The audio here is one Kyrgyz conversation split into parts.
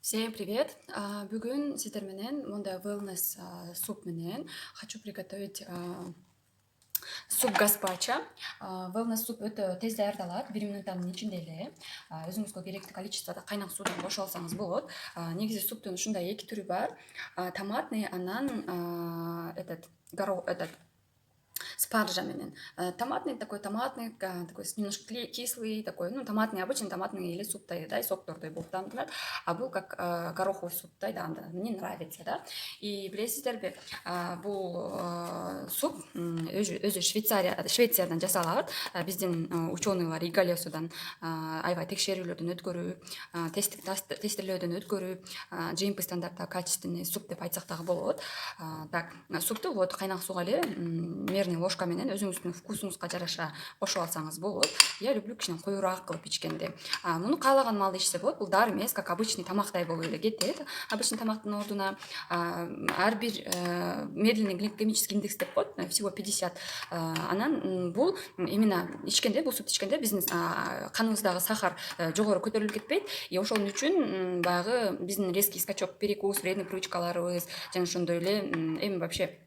Всем привет! Бүгін сіздер менен мындай wellness суп менен хочу приготовить суп гаспачо. Wellness суп өтө тез даярдалат, 1 минуттанын ичинде эле. Өзүңүзгө керектүү количестводо кайнак суудан кошуп алсаңыз болот. Негизи суптун ушундай эки түрү бар. Томатный, анан этот спаржа менен. Томатный томатный, такой немножко кислый, такой, ну, томатный, обычный томатный или суптай, да, соктордой болуп таанылат. А бул как гороховый суптай, да, мне нравится, да. И билесиздерби, бул суп өзү Швециядан жасалат. Биздин ученыйлар Игалиосудан аябай текшерүүлөрдөн өткөрүп, тестирлөөдөн өткөрүп, GMP стандартта качественный суп деп айтсак дагы болот. Так, супту вот кайнак сууга эле мерный ложка менен өзүңүздүн вкусуңузга жараша кошуп алсаңыз болот. Я люблю кичине коюураак кылып ичкенди. Муну каалаган маалда ичсе болот. Бул дары эмес, как обычный тамактай болуп эле кетет. Обычный тамактын ордуна ар бир медленный гликемический индекс деп коет, всего 50. Анан бул именно ичкенде, бул супту ичкенде биздин каныбыздагы сахар жогору көтөрүлүп кетпейт. И ошол үчүн баягы биздин резкий скачок, перекус, вредный привычкаларыбыз жана ошондой эле эми вообще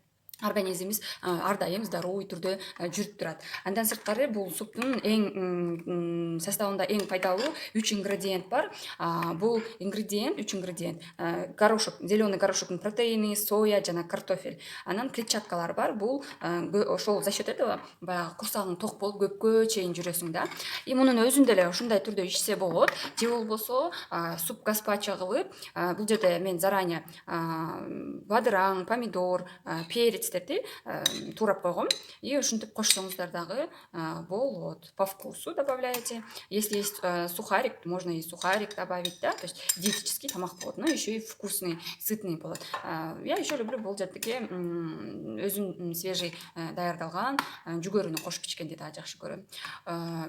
организмибиз ар дайым здоровый түрдө жүрүп турат. Андан сырткары бул суптун эң составында эң пайдалуу 3 ингредиент бар. Бул ингредиент, 3 ингредиент: горошок, зеленый горошоктун протеини, соя жана картофель. Анан клетчаткалар бар. Бул ошол за счет этого баягы курсагың ток болуп көпкө чейин жүрөсүң да. И мунун өзүндө эле ушундай түрдө ичсе болот. Же болбосо суп гаспачо кылып, бул жерде мен заранее бадыраң, помидор, перецтерди туурап койгом. И ушинтип кошсоңуздар дагы болот. По вкусу добавляете. Если есть сухарик, можно и сухарик добавить, да, то есть диетический тамак болот, но еще и вкусный, сытный болот. Я еще люблю бул жердеги өзүм свежий даярдалган жүгөрүнү кошуп ичкенди да жакшы көрөм.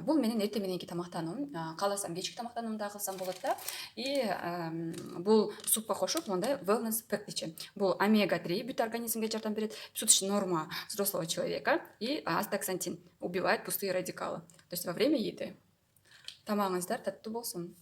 Бул менин эртең мененки тамактануум. Кааласам кечки тамактануум да кылсам болот да. И бул супка кошуп мындай wellness пэк. Бул омега-3 бүт организмге жардам берет. Суточная норма взрослого человека. И астаксантин убивает пустые радикалы. То есть во время еды. Тамагыңыздар таттуу болсун.